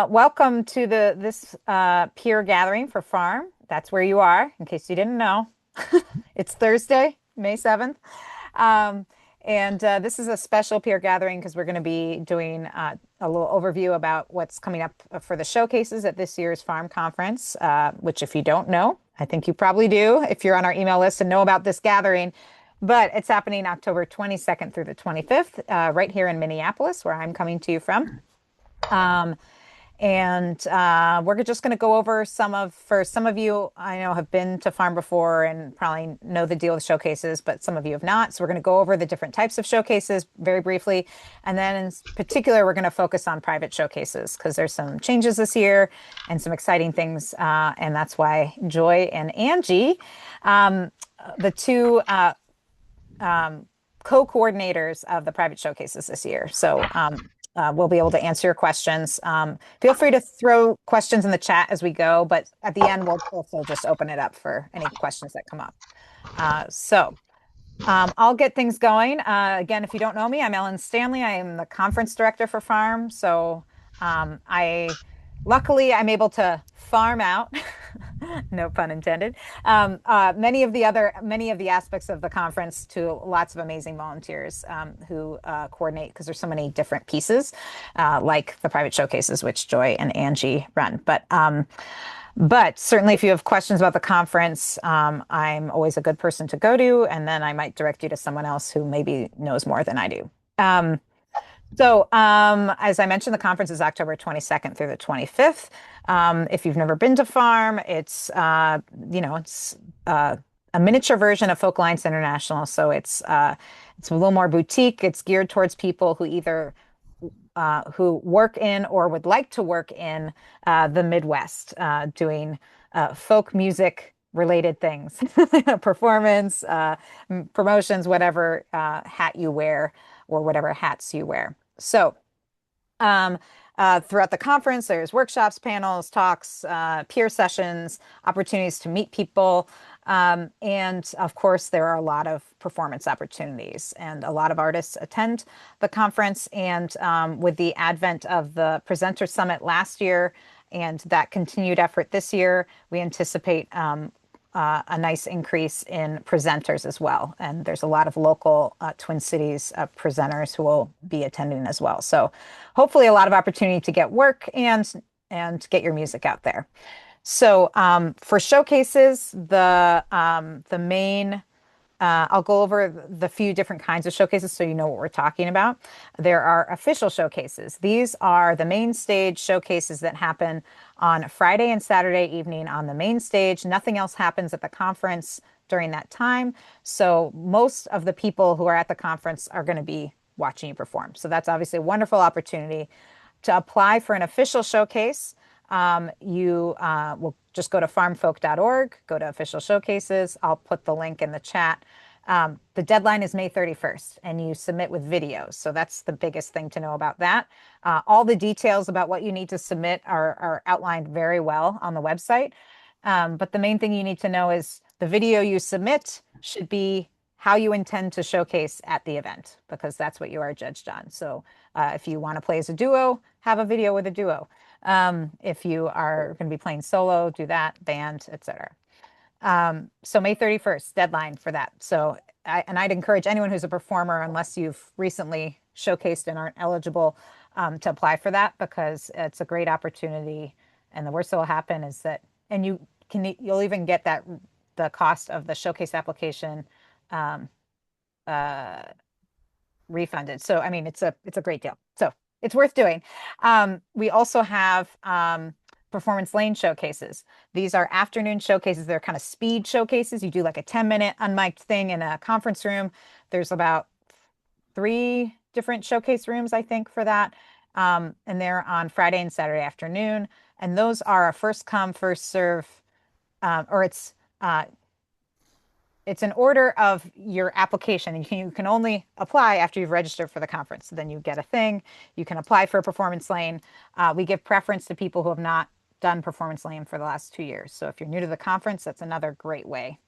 Welcome to this peer gathering for Farm. That's where you are, in case you didn't know. It's Thursday, May 7th. Um, and this is a special peer gathering because we're going to be doing a little overview about what's coming up for the showcases at this year's Farm Conference, which, if you don't know, I think you probably do if you're on our email list and know about this gathering. But it's happening October 22nd through the 25th, right here in Minneapolis, where I'm coming to you from. Um, and we're just going to go over for some of you, I know have been to farm before and probably know the deal with showcases, but some of you have not. So we're going to go over the different types of showcases very briefly. And then in particular, we're going to focus on private showcases because there's some changes this year and some exciting things. And that's why Joy and Angie, um, the two co-coordinators of the private showcases this year. We'll be able to answer your questions. Feel free to throw questions in the chat as we go, but at the end, we'll also just open it up for any questions that come up. I'll get things going. Again, if you don't know me, I'm Ellen Stanley. I am the conference director for Farm. I luckily I'm able to farm out, no pun intended, many of the aspects of the conference to lots of amazing volunteers who coordinate because there's so many different pieces, like the private showcases, which Joy and Angie run. But certainly, if you have questions about the conference, I'm always a good person to go to, and then I might direct you to someone else who maybe knows more than I do. As I mentioned, the conference is October 22nd through the 25th. If you've never been to Farm, it's a miniature version of Folk Alliance International. So it's a little more boutique. It's geared towards people who either who work in or would like to work in the Midwest, doing folk music related things, performance, promotions, whatever hat you wear or whatever hats you wear. Um, Throughout the conference, there's workshops, panels, talks, peer sessions, opportunities to meet people. And of course, there are a lot of performance opportunities, and a lot of artists attend the conference. And with the advent of the Presenter Summit last year and that continued effort this year, we anticipate a nice increase in presenters as well. And there's a lot of local Twin Cities presenters who will be attending as well. So hopefully a lot of opportunity to get work and get your music out there. For showcases, the main I'll go over the few different kinds of showcases so you know what we're talking about. There are official showcases. These are the main stage showcases that happen on Friday and Saturday evening on the main stage. Nothing else happens at the conference during that time. So most of the people who are at the conference are going to be watching you perform. So that's obviously a wonderful opportunity to apply for an official showcase. You will just go to farmfolk.org, go to official showcases. I'll put the link in the chat. The deadline is May 31st, and you submit with videos. So that's the biggest thing to know about that. All the details about what you need to submit are outlined very well on the website. But the main thing you need to know is the video you submit should be how you intend to showcase at the event, because that's what you are judged on. So if you want to play as a duo, have a video with a duo. If you are going to be playing solo, do that, band, etc. So May 31st, deadline for that. I'd encourage anyone who's a performer, unless you've recently showcased and aren't eligible, to apply for that, because it's a great opportunity. And the worst that will happen is that, and you'll even get the cost of the showcase application um, uh, refunded. So, I mean, it's a great deal. So it's worth doing. We also have performance lane showcases. These are afternoon showcases. They're kind of speed showcases. You do like a 10-minute unmiked thing in a conference room. There's about 3 different showcase rooms, I think, for that. And they're on Friday and Saturday afternoon. And those are a first come, first serve, or it's an order of your application. You can only apply after you've registered for the conference. So then you get a thing. You can apply for a performance lane. We give preference to people who have not done performance lane for the last 2 years. So if you're new to the conference, that's another great way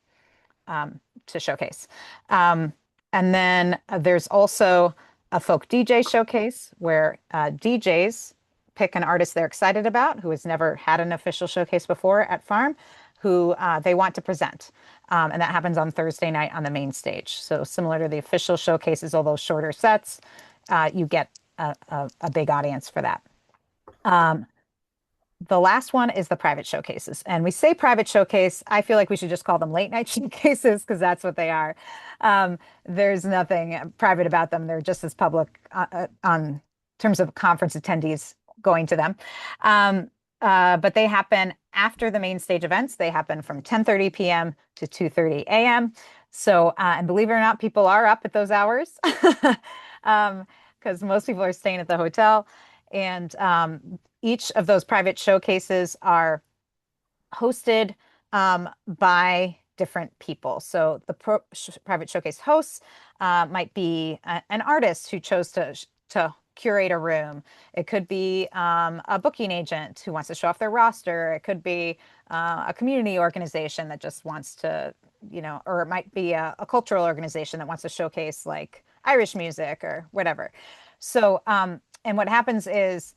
to showcase. And then there's also a folk DJ showcase where DJs pick an artist they're excited about who has never had an official showcase before at Farm, who they want to present. And that happens on Thursday night on the main stage. So similar to the official showcases, although shorter sets, you get a big audience for that. Um, the last one is the private showcases. And we say private showcase, I feel like we should just call them late night showcases because that's what they are. There's nothing private about them. They're just as public on terms of conference attendees going to them. But they happen after the main stage events. They happen from 10:30 p.m. to 2:30 a.m. So, and believe it or not, people are up at those hours because most people are staying at the hotel. And each of those private showcases are hosted by different people. So the private showcase hosts might be an artist who chose to curate a room. It could be a booking agent who wants to show off their roster. It could be a community organization that just wants to, or it might be a cultural organization that wants to showcase like Irish music or whatever. So, and what happens is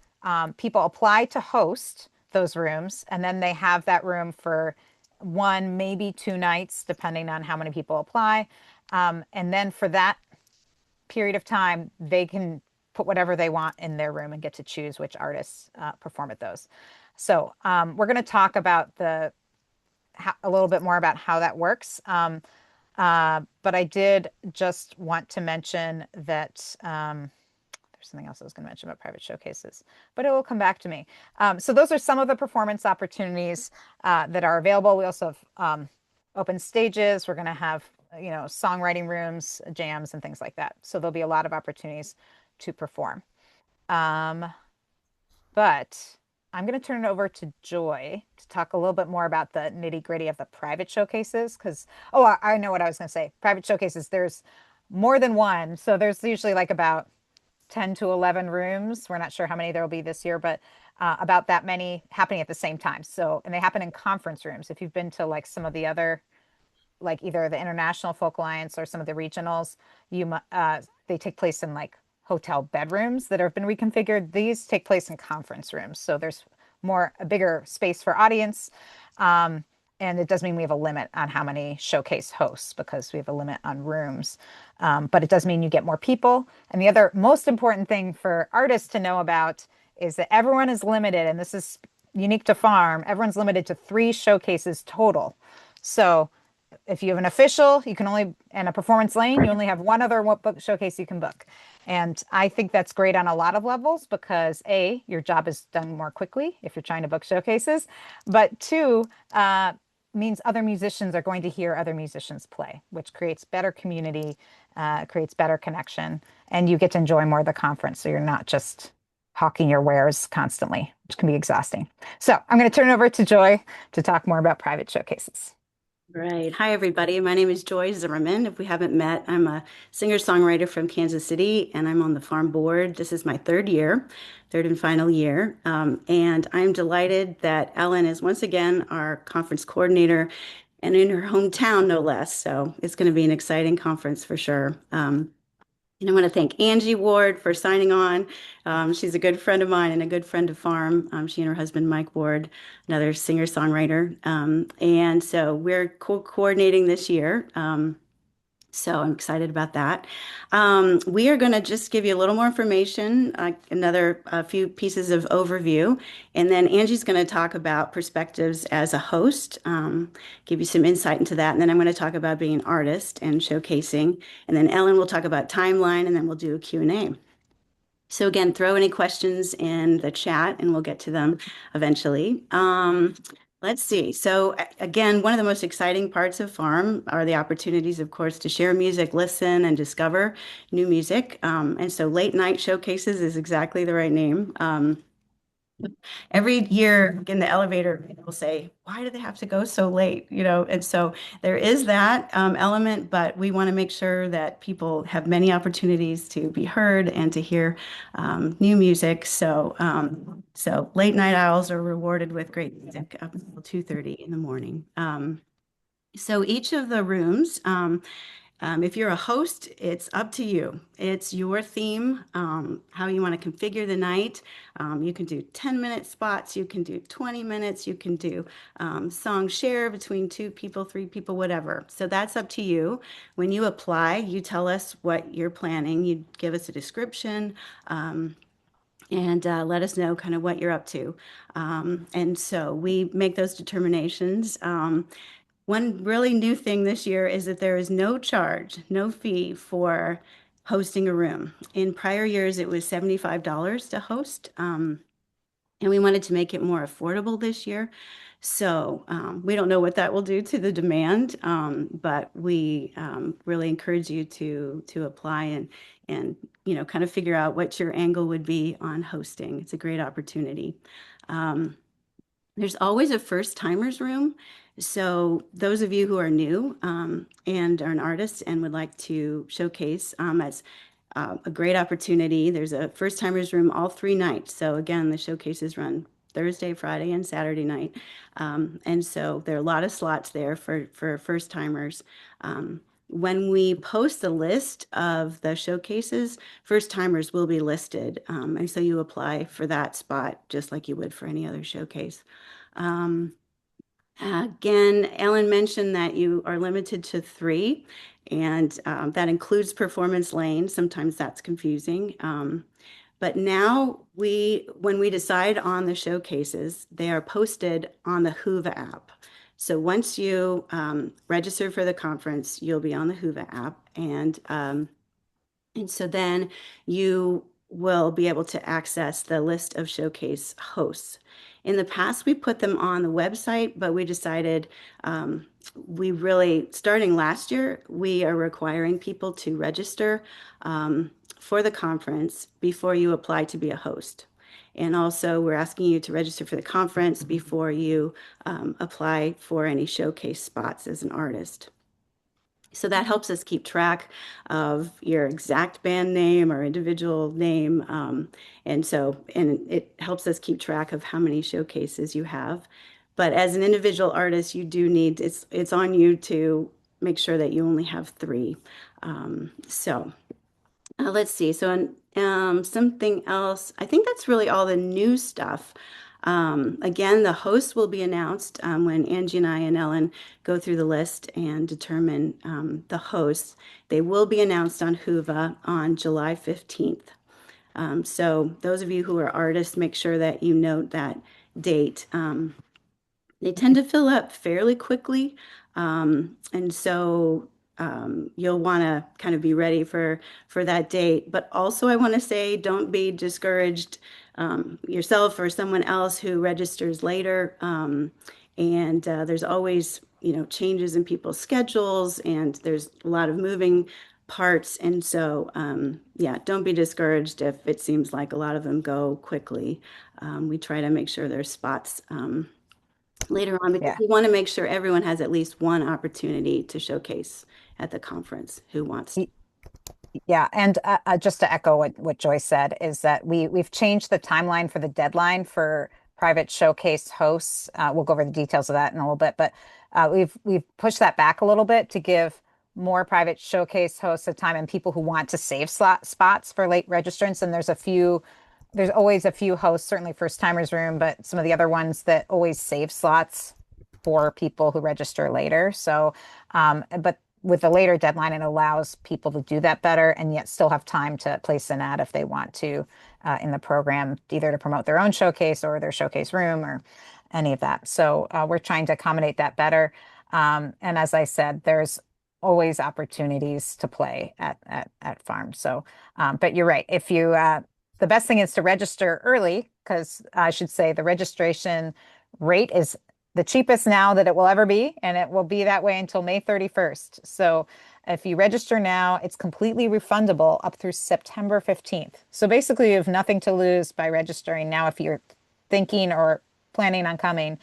people apply to host those rooms, and then they have that room for one, maybe 2 nights, depending on how many people apply. And then for that period of time, they can put whatever they want in their room and get to choose which artists perform at those. So we're going to talk about a little bit more about how that works. But I did just want to mention that there's something else I was going to mention about private showcases, but it will come back to me. So those are some of the performance opportunities that are available. We also have open stages. We're going to have, songwriting rooms, jams, and things like that. So there'll be a lot of opportunities to perform. But I'm going to turn it over to Joy to talk a little bit more about the nitty-gritty of the private showcases. Because, I know what I was going to say. Private showcases, there's more than one. So there's usually like about 10 to 11 rooms. We're not sure how many there will be this year, but about that many happening at the same time. So, and they happen in conference rooms. If you've been to like some of the other, like either the International Folk Alliance or some of the regionals, they take place in like hotel bedrooms that have been reconfigured. These take place in conference rooms. So there's a bigger space for audience. And it does mean we have a limit on how many showcase hosts because we have a limit on rooms. But it does mean you get more people. And the other most important thing for artists to know about is that everyone is limited, and this is unique to Farm, everyone's limited to 3 showcases total. So if you have an official, and a performance lane, you only have one other book showcase you can book. And I think that's great on a lot of levels because A, your job is done more quickly if you're trying to book showcases, but 2, means other musicians are going to hear other musicians play, which creates better community, creates better connection, and you get to enjoy more of the conference. So you're not just hawking your wares constantly, which can be exhausting. So I'm going to turn it over to Joy to talk more about private showcases. Right. Hi, everybody. My name is Joy Zimmerman. If we haven't met, I'm a singer-songwriter from Kansas City, and I'm on the Farm board. This is my third and final year. And I'm delighted that Ellen is once again our conference coordinator and in her hometown, no less. So it's going to be an exciting conference for sure. And I want to thank Angie Ward for signing on. She's a good friend of mine and a good friend of Farm. She and her husband, Mike Ward, another singer-songwriter. And so we're coordinating this year. So I'm excited about that. We are going to just give you a little more information, a few pieces of overview, and then Angie's going to talk about perspectives as a host, give you some insight into that, and then I'm going to talk about being an artist and showcasing, and then Ellen will talk about timeline, and then we'll do a Q&A. So again, throw any questions in the chat and we'll get to them eventually. Let's see. So again, one of the most exciting parts of Farm are the opportunities, of course, to share music, listen, and discover new music. And so late night showcases is exactly the right name. Every year in the elevator, people will say, why do they have to go so late? And so there is that element, but we want to make sure that people have many opportunities to be heard and to hear new music. So late night owls are rewarded with great music up until 2:30 in the morning. So each of the rooms If you're a host, it's up to you. It's your theme, how you want to configure the night. You can do 10-minute spots, you can do 20 minutes, you can do song share between two people, three people, whatever. So that's up to you. When you apply, you tell us what you're planning. You give us a description. And let us know kind of what you're up to. And so we make those determinations. One really new thing this year is that there is no charge, no fee for hosting a room. In prior years, it was $75 to host, and we wanted to make it more affordable this year. So we don't know what that will do to the demand, but we really encourage you to apply and kind of figure out what your angle would be on hosting. It's a great opportunity. Um, there's always a first timers room. So those of you who are new and are an artist and would like to showcase, that's a great opportunity. There's a first timers room all 3 nights. So again, the showcases run Thursday, Friday, and Saturday night. And so there are a lot of slots there for first timers. When we post the list of the showcases, first timers will be listed. And so you apply for that spot just like you would for any other showcase. Um, Again, Ellen mentioned that you are limited to 3, and that includes performance lane. Sometimes that's confusing. But now when we decide on the showcases, they are posted on the Whova app. So once you register for the conference, you'll be on the Whova app, and so then you will be able to access the list of showcase hosts. In the past, we put them on the website, but we decided starting last year, we are requiring people to register for the conference before you apply to be a host. And also, we're asking you to register for the conference before you apply for any showcase spots as an artist. So that helps us keep track of your exact band name or individual name. And it helps us keep track of how many showcases you have. But as an individual artist, you do need, it's on you to make sure that you only have 3. So let's see. So, something else, I think that's really all the new stuff. Again, the host will be announced when Angie and I and Ellen go through the list and determine the hosts. They will be announced on Whova on July 15th. So those of you who are artists, make sure that you note that date. They tend to fill up fairly quickly. And so you'll want to kind of be ready for that date. But also, I want to say, don't be discouraged yourself or someone else who registers later. And there's always, changes in people's schedules, and there's a lot of moving parts. And so, yeah, don't be discouraged if it seems like a lot of them go quickly. We try to make sure there's spots later on because Yeah. we want to make sure everyone has at least one opportunity to showcase at the conference who wants to. Yeah, and just to echo what Joyce said is that we've changed the timeline for the deadline for private showcase hosts. We'll go over the details of that in a little bit, but we've pushed that back a little bit to give more private showcase hosts a time and people who want to save spots for late registrants. And there's always a few hosts, certainly first timers room, but some of the other ones that always save slots for people who register later. So, but with a later deadline, it allows people to do that better and yet still have time to place an ad if they want to in the program, either to promote their own showcase or their showcase room or any of that. So we're trying to accommodate that better. And as I said, there's always opportunities to play at farms. So, but you're right. The best thing is to register early because I should say the registration rate is the cheapest now that it will ever be, and it will be that way until May 31st. So if you register now, it's completely refundable up through September 15th. So basically, you have nothing to lose by registering now if you're thinking or planning on coming.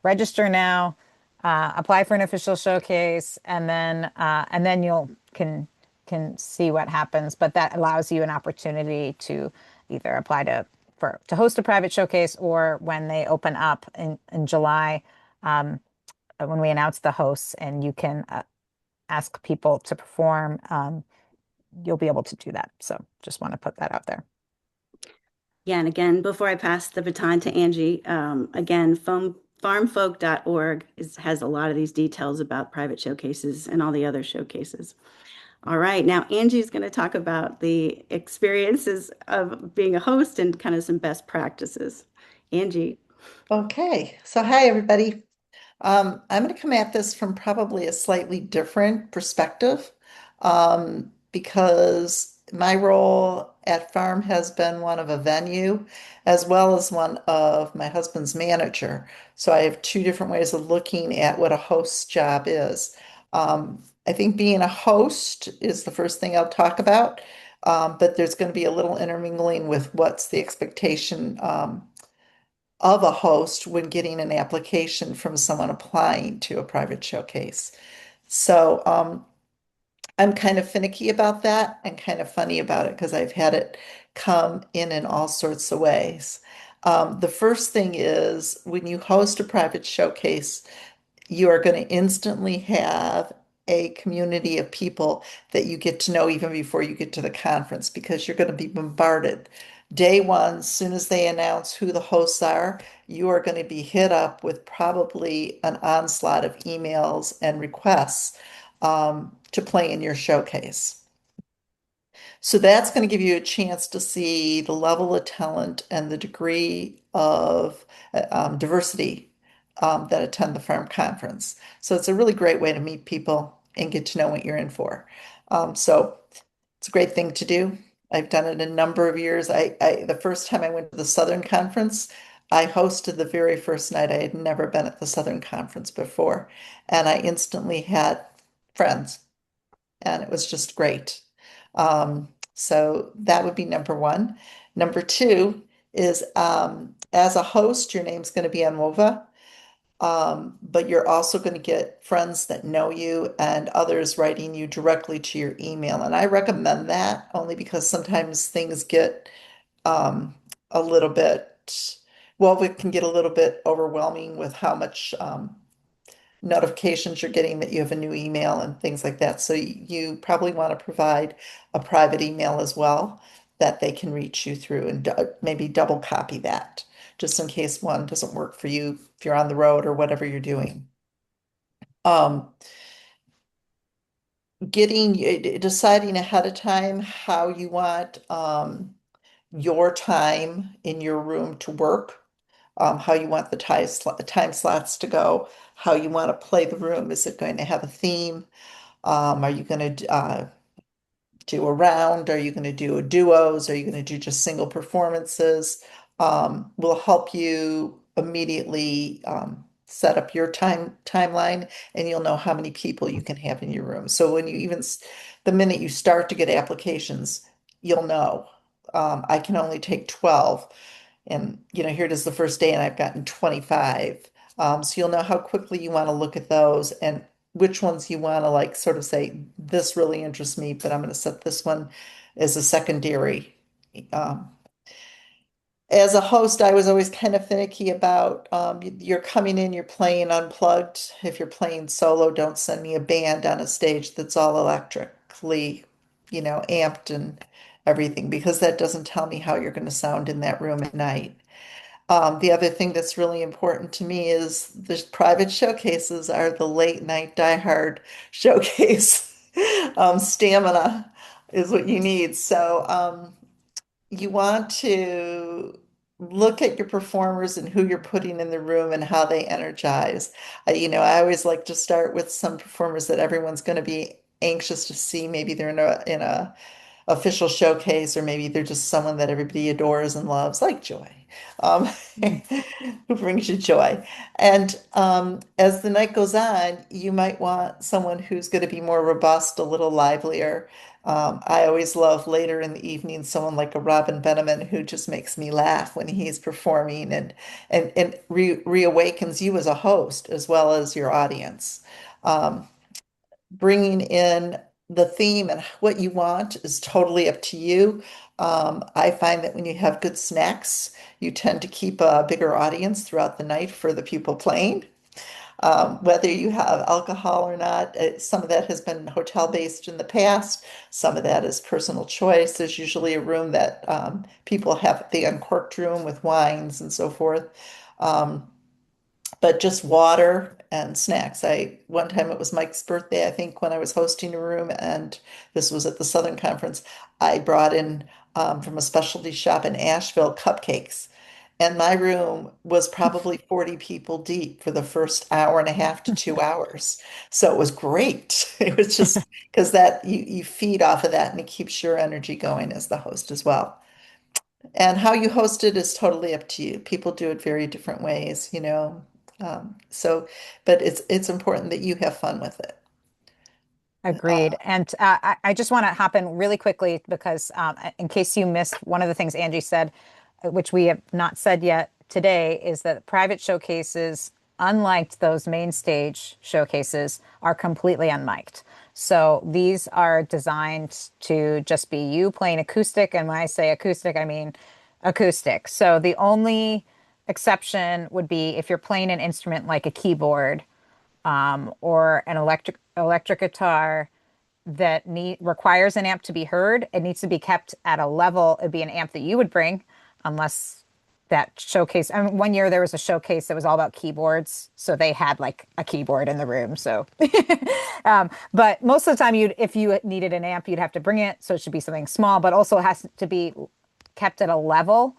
Register now, apply for an official showcase, and then you'll can see what happens. But that allows you an opportunity to either apply to host a private showcase or when they open up in July when we announce the hosts and you can ask people to perform, you'll be able to do that. So just want to put that out there. Yeah, and again, before I pass the baton to Angie, again, farmfolk.org has a lot of these details about private showcases and all the other showcases. All right, now Angie's going to talk about the experiences of being a host and kind of some best practices. Angie. Okay, so hi everybody. I'm going to come at this from probably a slightly different perspective because my role at Farm has been one of a venue as well as one of my husband's manager. So I have two different ways of looking at what a host's job is. I think being a host is the first thing I'll talk about, but there's going to be a little intermingling with what's the expectation. Of a host when getting an application from someone applying to a private showcase. So I'm kind of finicky about that and kind of funny about it because I've had it come in all sorts of ways. The first thing is when you host a private showcase, you are going to instantly have a community of people that you get to know even before you get to the conference because you're going to be bombarded. Day one, as soon as they announce who the hosts are, you are going to be hit up with probably an onslaught of emails and requests to play in your showcase. So that's going to give you a chance to see the level of talent and the degree of diversity that attend the farm conference. So it's a really great way to meet people and get to know what you're in for. So it's a great thing to do. I've done it a number of years. The first time I went to the Southern Conference, I hosted the very first night. I had never been at the Southern Conference before, and I instantly had friends, and it was just great. So that would be number one. Number two is as a host, your name's going to be on WOVA, but you're also going to get friends that know you and others writing you directly to your email. And I recommend that only because sometimes things get a little bit, well, it can get a little bit overwhelming with how much notifications you're getting that you have a new email and things like that. So you probably want to provide a private email as well that they can reach you through and maybe double copy that just in case one doesn't work for you if you're on the road or whatever you're doing. Um, deciding ahead of time how you want your time in your room to work, how you want the time slots to go, how you want to play the room. Is it going to have a theme? Are you going to do a round? Are you going to do a duos? Are you going to do just single performances? Will help you immediately set up your timeline, and you'll know how many people you can have in your room. So when you the minute you start to get applications, you'll know. I can only take 12, and here it is the first day, and I've gotten 25. So you'll know how quickly you want to look at those and which ones you want to like sort of say, this really interests me, but I'm going to set this one as a secondary. Um, as a host, I was always kind of finicky about you're coming in, you're playing unplugged. If you're playing solo, don't send me a band on a stage that's all electrically, amped and everything, because that doesn't tell me how you're going to sound in that room at night. The other thing that's really important to me is the private showcases are the late night diehard showcase. Stamina is what you need. So you want to look at your performers and who you're putting in the room and how they energize. I always like to start with some performers that everyone's going to be anxious to see. Maybe they're in a official showcase, or maybe they're just someone that everybody adores and loves, like Joy, um, who brings you joy. And as the night goes on, you might want someone who's going to be more robust, a little livelier. I always love later in the evening someone like a Robin Benjamin who just makes me laugh when he's performing and reawakens you as a host as well as your audience. Um, Bringing in the theme and what you want is totally up to you. I find that when you have good snacks, you tend to keep a bigger audience throughout the night for the people playing. Whether you have alcohol or not. Some of that has been hotel based in the past. Some of that is personal choice. There's usually a room that people have the uncorked room with wines and so forth. Um, but just water and snacks. I one time it was Mike's birthday, I think, when I was hosting a room, and this was at the Southern Conference. I brought in from a specialty shop in Asheville cupcakes, and my room was probably 40 people deep for the first hour and a half to 2 hours. So it was great. It was just because that you feed off of that and it keeps your energy going as the host as well. And how you host it is totally up to you. People do it very different ways, you know. So, but it's important that you have fun with it. Agreed. And I just want to hop in really quickly because in case you missed one of the things Angie said, which we have not said yet today, is that private showcases, unlike those main stage showcases, are completely unmiked. So these are designed to just be you playing acoustic. And when I say acoustic, I mean acoustic. So the only exception would be if you're playing an instrument like a keyboard or an electric guitar that requires an amp to be heard. It needs to be kept at a level. It'd be an amp that you would bring, unless that showcase. I mean, one year there was a showcase that was all about keyboards, so they had like a keyboard in the room. So, but most of the time, if you needed an amp, you'd have to bring it. So it should be something small, but also it has to be kept at a level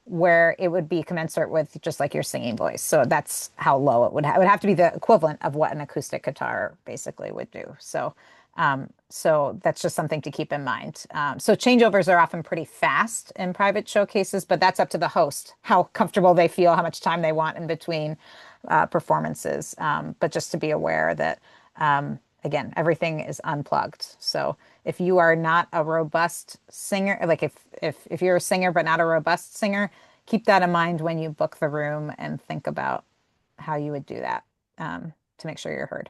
where it would be commensurate with just like your singing voice. So that's how low it would have to be the equivalent of what an acoustic guitar basically would do. So that's just something to keep in mind. So changeovers are often pretty fast in private showcases, but that's up to the host, how comfortable they feel, how much time they want in between performances. But just to be aware that, again, everything is unplugged. So if you are not a robust singer, like if you're a singer but not a robust singer, keep that in mind when you book the room and think about how you would do that to make sure you're heard.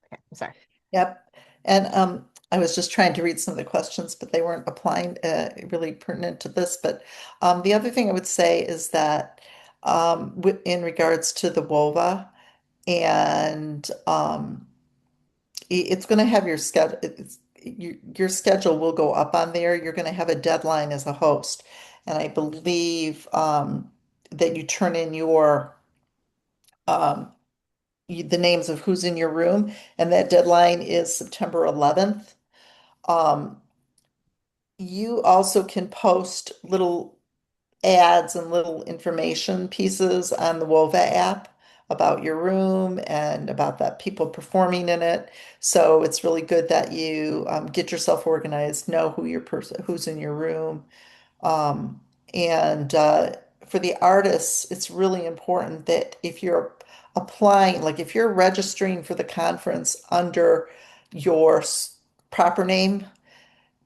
Okay, sorry. Yep. And I was just trying to read some of the questions, but they weren't applying really pertinent to this. But the other thing I would say is that in regards to the WOVA, and it's going to have your schedule. Your schedule will go up on there. You're going to have a deadline as a host, and I believe that you turn in your um, the names of who's in your room, and that deadline is September 11th. Um, you also can post little ads and little information pieces on the Wova app about your room and about the people performing in it. So it's really good that you get yourself organized, know who's in your room. Um, and for the artists, it's really important that if you're applying, like if you're registering for the conference under your proper name,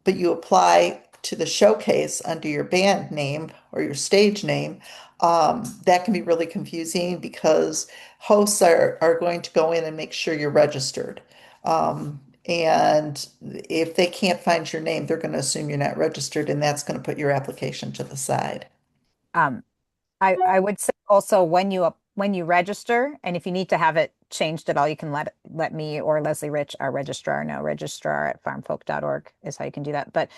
but you apply to the showcase under your band name or your stage name, that can be really confusing because hosts are going to go in and make sure you're registered. And if they can't find your name, they're going to assume you're not registered, and that's going to put your application to the side. Um, I would say also when you register, and if you need to have it changed at all, you can let me or Leslie Rich, our registrar, know. Registrar at farmfolk.org is how you can do that. But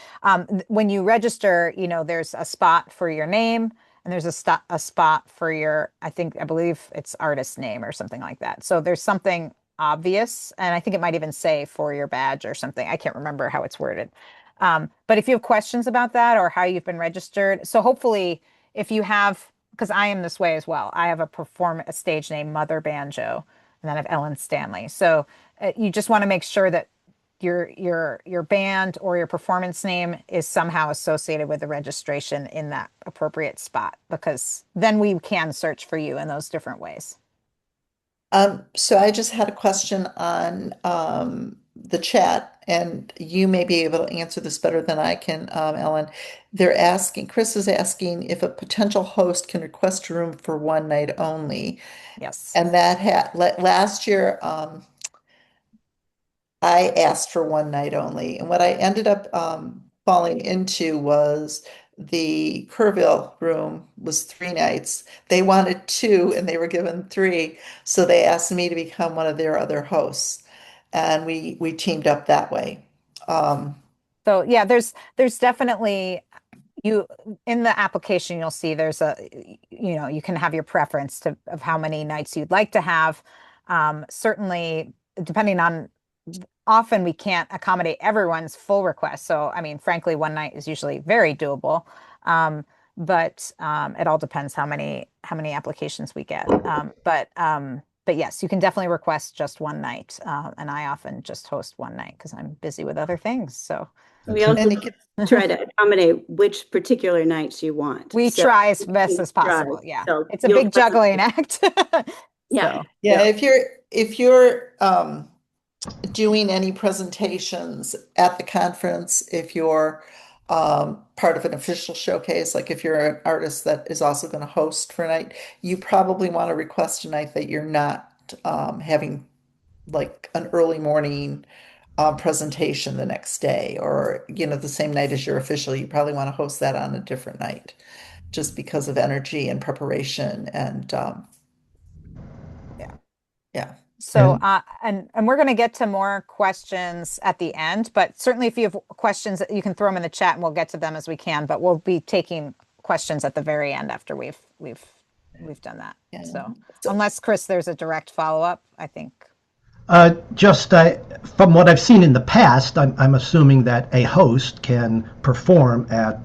when you register, there's a spot for your name and there's a spot for your, I believe it's artist name or something like that. So there's something obvious, and I think it might even say for your badge or something. I can't remember how it's worded. But if you have questions about that or how you've been registered, so hopefully if you have, because I am this way as well. I have a stage name, Mother Banjo, and then I have Ellen Stanley. So you just want to make sure that your band or your performance name is somehow associated with the registration in that appropriate spot, because then we can search for you in those different ways. So I just had a question on the chat, and you may be able to answer this better than I can, Ellen. Chris is asking if a potential host can request a room for one night only. Yes. And that had last year, I asked for one night only. And what I ended up falling into was the Kerrville room was 3 nights. They wanted two and they were given three. So they asked me to become one of their other hosts. And we teamed up that way. Um, So yeah, there's definitely you in the application you'll see there's a you can have your preference to of how many nights you'd like to have. Certainly depending on often we can't accommodate everyone's full request. So I mean, frankly, one night is usually very doable. But it all depends how many applications we get. But yes, you can definitely request just one night. And I often just host one night because I'm busy with other things. So We That's it. also and it gets, try to accommodate which particular nights you want. we So try as best we as try. possible. Yeah. So It's a you'll big juggling find, act. yeah. So, yeah, So if you're doing any presentations at the conference, if you're part of an official showcase, like if you're an artist that is also going to host for a night, you probably want to request a night that you're not having like an early morning presentation the next day, or the same night as your official. You probably want to host that on a different night, just because of energy and preparation and yeah. yeah. So, And and we're going to get to more questions at the end, but certainly if you have questions, you can throw them in the chat and we'll get to them as we can, but we'll be taking questions at the very end after we've done that. Yeah. So, So, unless Chris, there's a direct follow-up, I think. just from what I've seen in the past, I'm assuming that a host can perform at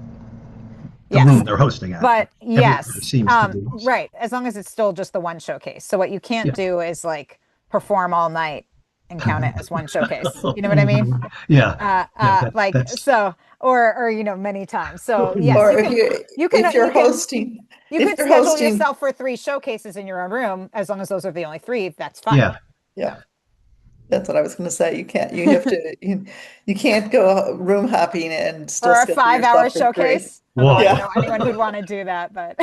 the room Yes. they're hosting at. But Everybody yes, seems to be. right, as long as it's still just the one showcase. So what you can't Yeah. do is like perform all night and count it as one showcase. You know what I mean? Mhm. Yeah. Yeah. Like That's so, or many times. So yes, or you can, you can, if you're you can, hosting, you if could you're schedule hosting, yourself for three showcases in your own room as long as those are the only three. That's fine. yeah. yeah, that's what I was going to say. You have to, you can't go room hopping and still For a schedule 5 hour yourself for three. showcase. Although I don't Whoa. Yeah. know anyone who'd want to do that, but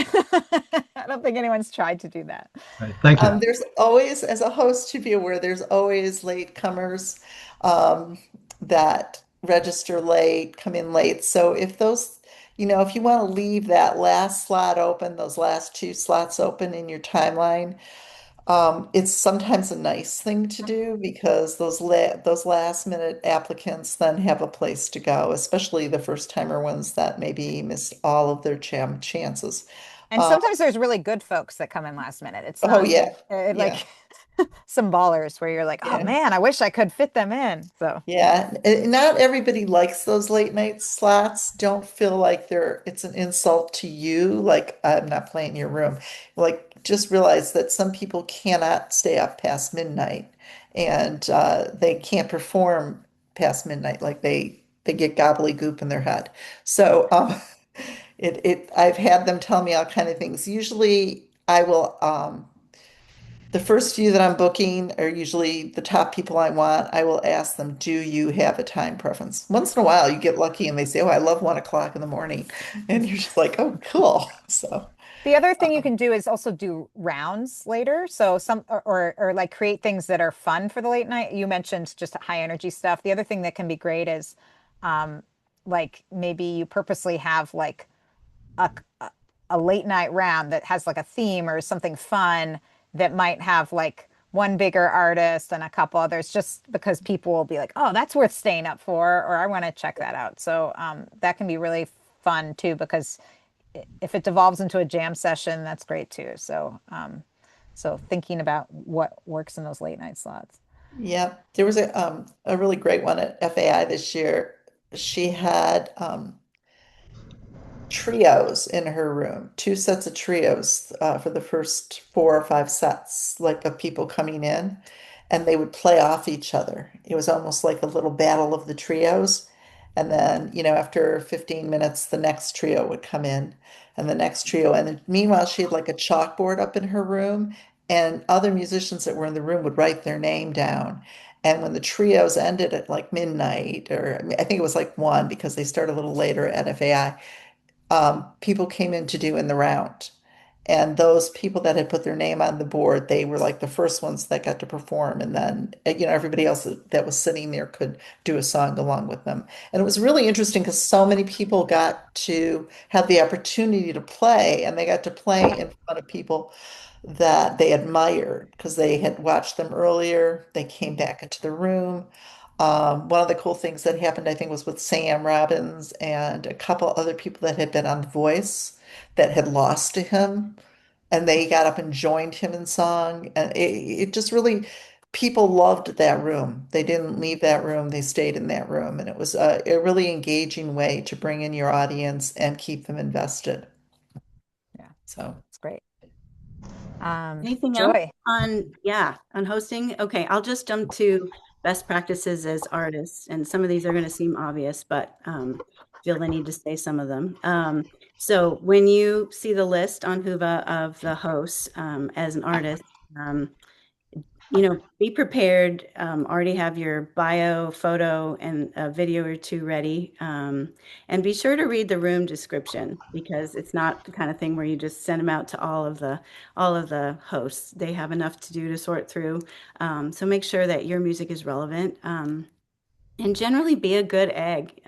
I don't think anyone's tried to do that. Right. Thank you. There's always, as a host, to be aware, there's always latecomers um, that register late, come in late. So if those, if you want to leave that last slot open, those last two slots open in your timeline, it's sometimes a nice thing to do because those last minute applicants then have a place to go, especially the first timer ones that maybe missed all of their chances. And Uh, sometimes there's really good folks that come in last minute. It's oh not yeah, yeah, like some ballers where you're like, oh yeah. man, I wish I could fit them in. So, Yeah, not everybody likes those late night slots. Don't feel like it's an insult to you, like I'm not playing your room. Like just realize that some people cannot stay up past midnight and they can't perform past midnight. Like they get gobbledygook in their head. So I've had them tell me all kind of things. Usually I will the first few that I'm booking are usually the top people I want. I will ask them, do you have a time preference? Once in a while, you get lucky and they say, oh, I love 1 o'clock in the morning. And you're just like, oh, cool. So, the other thing you can do is also do rounds later. So or like create things that are fun for the late night. You mentioned just high energy stuff. The other thing that can be great is um like maybe you purposely have like a, a late night round that has like a theme or something fun that might have like one bigger artist and a couple others just because people will be like, oh, that's worth staying up for, or I want to check that out. So that can be really fun too, because if it devolves into a jam session, that's great too. So thinking about what works in those late night slots. yeah, there was a really great one at FAI this year. She had trios in her room, two sets of trios for the first 4 or 5 sets, like of people coming in, and they would play off each other. It was almost like a little battle of the trios. And then, after 15 minutes, the next trio would come in and the next trio. And then, meanwhile, she had like a chalkboard up in her room, and other musicians that were in the room would write their name down. And when the trios ended at like midnight, or I think it was like 1 because they started a little later at FAI, people came in to do in the round. And those people that had put their name on the board, they were like the first ones that got to perform. And then, everybody else that was sitting there could do a song along with them. And it was really interesting because so many people got to have the opportunity to play, and they got to play in front of people that they admired because they had watched them earlier. They came back into the room. One of the cool things that happened, I think, was with Sam Robbins and a couple other people that had been on The Voice that had lost to him, and they got up and joined him in song. And it just really, people loved that room. They didn't leave that room, they stayed in that room. And it was a really engaging way to bring in your audience and keep them invested. Yeah, So, it's great. Anything else Joy. on hosting? Okay, I'll just jump to best practices as artists, and some of these are going to seem obvious, but feel the need to say some of them. So when you see the list on Whova of the hosts as an artist, um, be prepared. Already have your bio, photo, and a video or two ready. And be sure to read the room description because it's not the kind of thing where you just send them out to all of the hosts. They have enough to do to sort through. So make sure that your music is relevant. And generally be a good egg.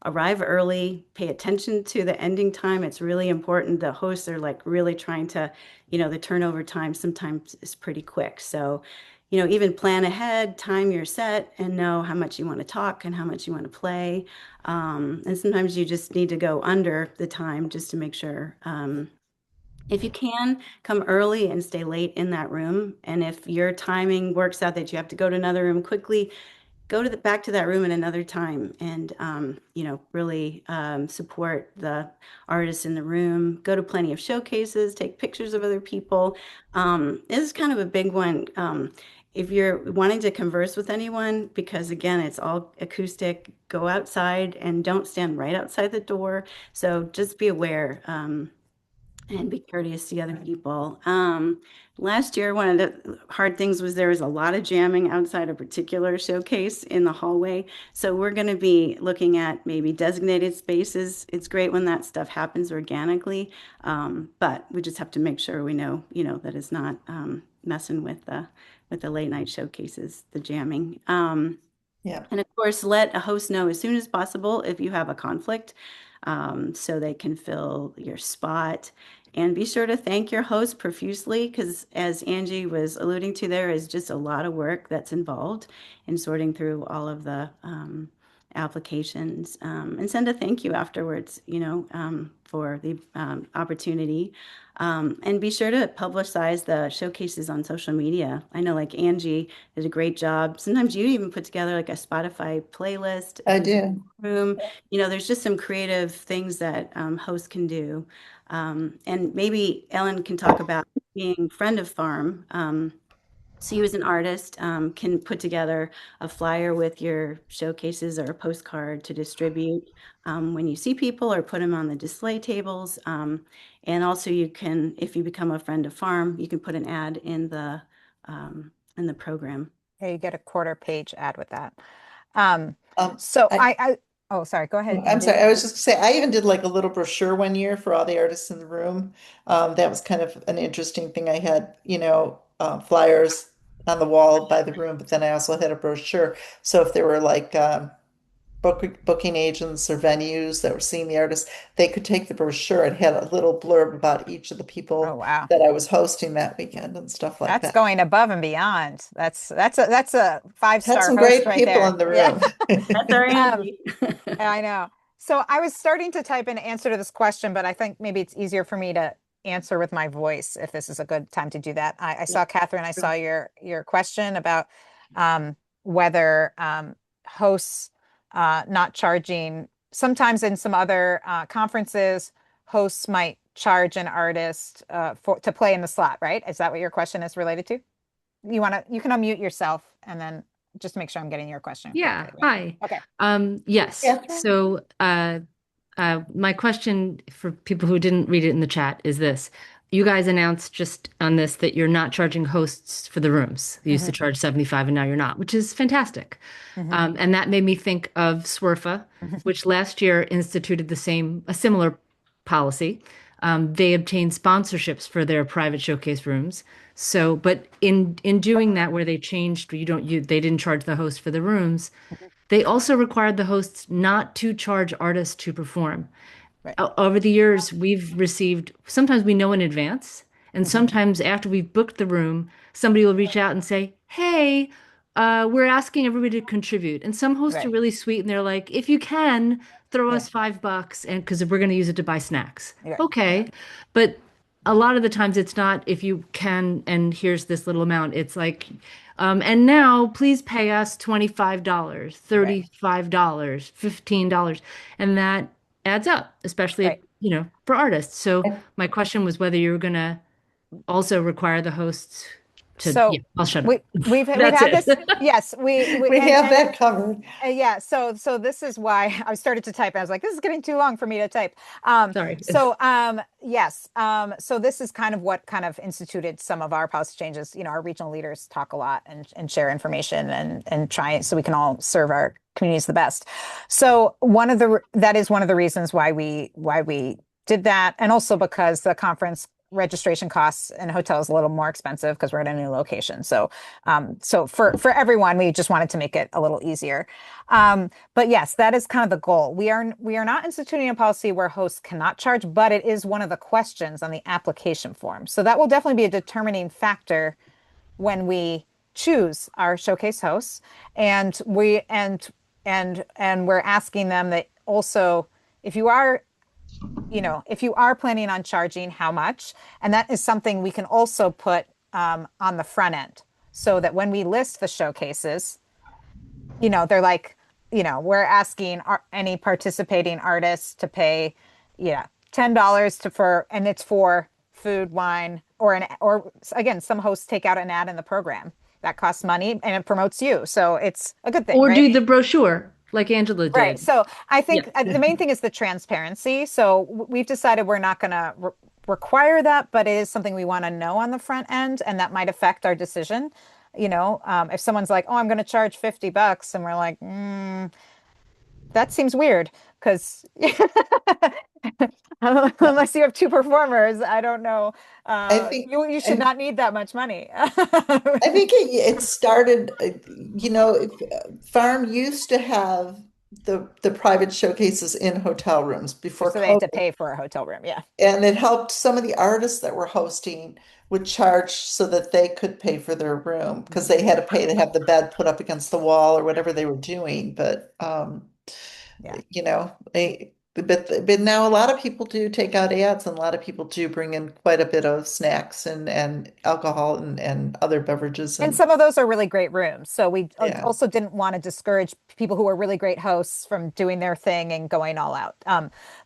Arrive early, pay attention to the ending time. It's really important. The hosts are like really trying to, the turnover time sometimes is pretty quick. So, even plan ahead, time your set, and know how much you want to talk and how much you want to play. And sometimes you just need to go under the time just to make sure. If you can, come early and stay late in that room. And if your timing works out that you have to go to another room quickly, go to back to that room at another time and really support the artists in the room. Go to plenty of showcases, take pictures of other people. This is kind of a big one. If you're wanting to converse with anyone, because again, it's all acoustic, go outside and don't stand right outside the door. So just be aware. And be courteous to other people. Last year, one of the hard things was there was a lot of jamming outside a particular showcase in the hallway. So we're going to be looking at maybe designated spaces. It's great when that stuff happens organically, but we just have to make sure we know, that it's not messing with the late night showcases, the jamming. yeah. And of course, let a host know as soon as possible if you have a conflict so they can fill your spot. And be sure to thank your host profusely because, as Angie was alluding to, there is just a lot of work that's involved in sorting through all of the applications and send a thank you afterwards, for the opportunity. And be sure to publicize the showcases on social media. I know, like Angie did a great job. Sometimes you even put together like a Spotify playlist, I who's in do. the room. There's just some creative things that hosts can do. And maybe Ellen can talk about being friend of farm. So you as an artist can put together a flyer with your showcases or a postcard to distribute when you see people or put them on the display tables. And also you can, if you become a friend of farm, you can put an ad in the program. Yeah, you get a quarter page ad with that. Um, Um, so I, oh, sorry, go ahead, I'm sorry. Angie. I was just gonna say I even did like a little brochure one year for all the artists in the room. That was kind of an interesting thing. I had, flyers on the wall by the room, but then I also had a brochure. So if there were like booking agents or venues that were seeing the artists, they could take the brochure and had a little blurb about each of the Oh, people wow. that I was hosting that weekend and stuff like That's that. going above and beyond. That's a Had five-star some host great right people there. in the Yeah. room. That's our Um, Angie. I know. So I was starting to type an answer to this question, but I think maybe it's easier for me to answer with my voice if this is a good time to do that. I Yeah. saw Catherine, I saw your question about whether hosts not charging. Sometimes in some other conferences, hosts might charge an artist for to play in the slot, right? Is that what your question is related to? You can unmute yourself and then just make sure I'm getting your question Yeah, correctly. Right? hi. Okay. Yes. Catherine? So, my question for people who didn't read it in the chat is this. You guys announced just on this that you're not charging hosts for the rooms. You used to Hmm. charge 75 and now you're not, which is fantastic. Hmm. And that made me think of SWRFA, which last year instituted a similar policy. They obtain sponsorships for their private showcase rooms. So, but in doing that, where they changed, they didn't charge the host for the rooms. They also required the hosts not to charge artists to perform. Right. Over the years, we've received, sometimes we know in advance, and sometimes after we've booked the room, somebody will reach out and say, "Hey, we're asking everybody to contribute." And some hosts are Right. really sweet and they're like, "If you can, throw Yeah. us $5 and because we're going to use it to buy snacks." Right. Okay. But a lot of the times it's not if you can, and here's this little amount. It's like, and now please pay us $25, Right. $35, $15. And that adds up, especially, Right. for artists. So And my question was whether you were going to also require the hosts to, yeah, So I'll shut up. we've That's had it. this. Yes, we we have that covered. yeah, so this is why I started to type. I was like, this is getting too long for me to type. Sorry. Yes, so this is kind of what kind of instituted some of our policy changes. Our regional leaders talk a lot and share information and try so we can all serve our communities the best. So that is one of the reasons why we did that, and also because the conference registration costs and hotels a little more expensive because we're at a new location. So for everyone, we just wanted to make it a little easier. But yes, that is kind of the goal. We are not instituting a policy where hosts cannot charge, but it is one of the questions on the application form. So that will definitely be a determining factor when we choose our showcase hosts, and we're asking them that also, if you are if you are planning on charging, how much? And that is something we can also put on the front end so that when we list the showcases, they're like, we're asking any participating artists to pay, $10 and it's for food, wine, or again, some hosts take out an ad in the program that costs money and it promotes you. So it's a good thing, Or right? do the brochure like Angela Right. did. So I Yeah. think the main thing is the transparency. So we've decided we're not going to require that, but it is something we want to know on the front end, and that might affect our decision. If someone's like, "Oh, I'm going to charge $50," and we're like, that seems weird because unless you have two performers, I don't know. I think, You should and not need that much money. I think it started, Farm used to have the private showcases in hotel rooms before So they have to COVID, pay for a hotel room. Yeah. and it helped some of the artists that were hosting would charge so that they could pay for their room because they had to pay to have the bed put up against the wall or whatever they were doing. But Yeah. but now a lot of people do take out ads, and a lot of people do bring in quite a bit of snacks and alcohol and other beverages, And and some of those are really great rooms. So we yeah. also didn't want to discourage people who are really great hosts from doing their thing and going all out.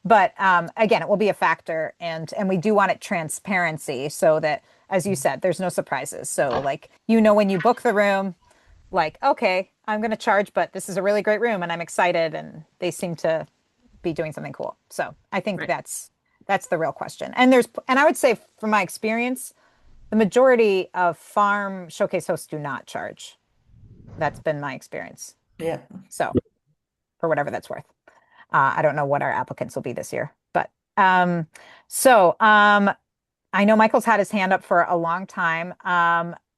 But again, it will be a factor, and we do want it transparency so that, as you said, there's no surprises. So like when you book the room, like, okay, I'm going to charge, but this is a really great room, and I'm excited, and they seem to be doing something cool. So I think Right. that's the real question. And I would say from my experience, the majority of farm showcase hosts do not charge. That's been my experience. Yeah. So for whatever that's worth. I don't know what our applicants will be this year, but so I know Michael's had his hand up for a long time.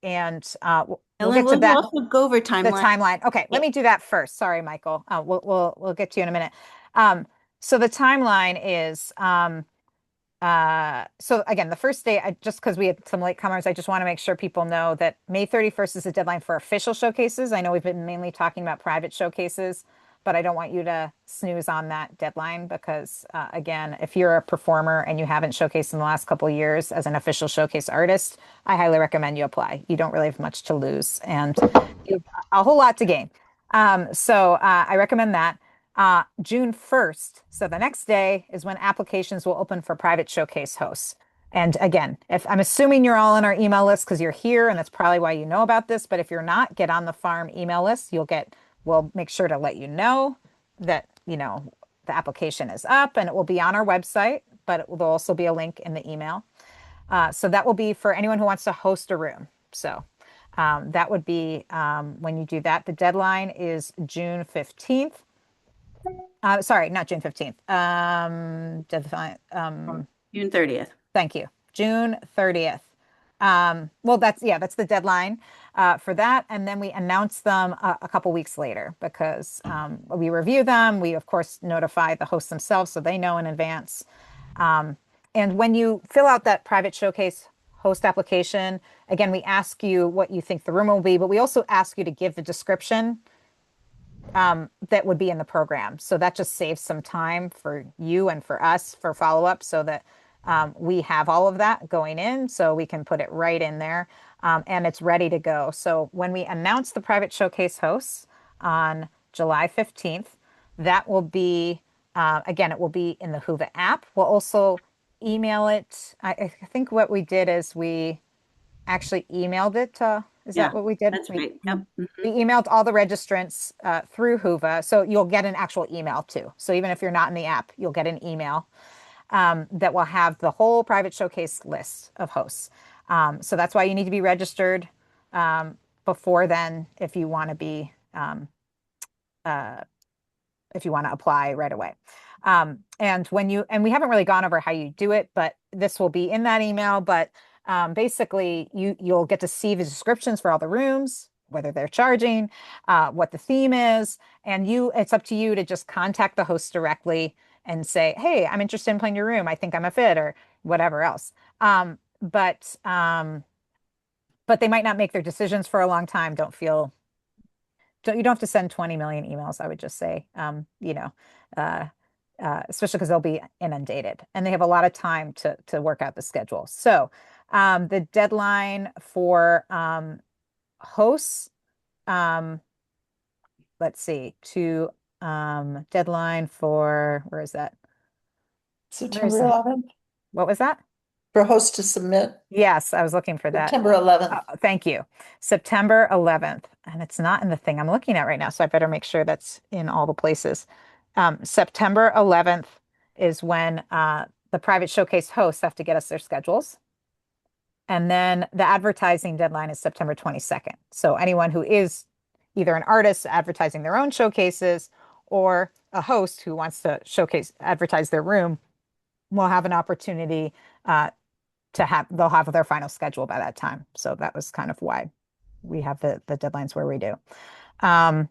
And we'll Ellen, get to we'll that, also go over the timeline. timeline. Okay, Yeah. let me do that first. Sorry, Michael. We'll get to you in a minute. So the timeline is so again, the first day, just because we had some latecomers, I just want to make sure people know that May 31st is the deadline for official showcases. I know we've been mainly talking about private showcases, but I don't want you to snooze on that deadline because, again, if you're a performer and you haven't showcased in the last couple of years as an official showcase artist, I highly recommend you apply. You don't really have much to lose and you have a whole lot to gain. So I recommend that. June 1st. So the next day is when applications will open for private showcase hosts. And again, if I'm assuming you're all on our email list because you're here, and that's probably why you know about this. But if you're not, get on the farm email list. We'll make sure to let you know that, the application is up and it will be on our website, but there'll also be a link in the email. So that will be for anyone who wants to host a room. So that would be when you do that. The deadline is June 15th. Sorry, not June 15th. June 30th. Thank you. June 30th. Well, that's the deadline for that. And then we announce them a couple weeks later because we review them. We, of course, notify the hosts themselves so they know in advance. Um, and when you fill out that private showcase host application, again, we ask you what you think the room will be, but we also ask you to give the description that would be in the program. So that just saves some time for you and for us for follow-up so that we have all of that going in so we can put it right in there and it's ready to go. So when we announce the private showcase hosts on July 15th, that will be, again, it will be in the Whova app. We'll also email it. I think what we did is we actually emailed it. Is Yeah, that what we did? that's right. Yep. We emailed all the registrants through Whova, so you'll get an actual email too. So even if you're not in the app, you'll get an email that will have the whole private showcase list of hosts. So that's why you need to be registered before then if you want to be if you want to apply right away. And we haven't really gone over how you do it, but this will be in that email. But basically, you'll get to see the descriptions for all the rooms, whether they're charging, what the theme is, and it's up to you to just contact the host directly and say, "Hey, I'm interested in playing your room. I think I'm a fit," or whatever else. But they might not make their decisions for a long time. You don't have to send 20 million emails, I would just say, uh, especially because they'll be inundated and they have a lot of time to work out the schedule. So the deadline for hosts, um, let's see, deadline for, where is that? Where is September that? 11th What was that? for host to submit. Yes, I was looking for that. September 11th. Thank you. September 11th. And it's not in the thing I'm looking at right now, so I better make sure that's in all the places. September 11th is when the private showcase hosts have to get us their schedules. And then the advertising deadline is September 22nd. So anyone who is either an artist advertising their own showcases or a host who wants to advertise their room will have an opportunity they'll have their final schedule by that time. So that was kind of why we have the deadlines where we do. And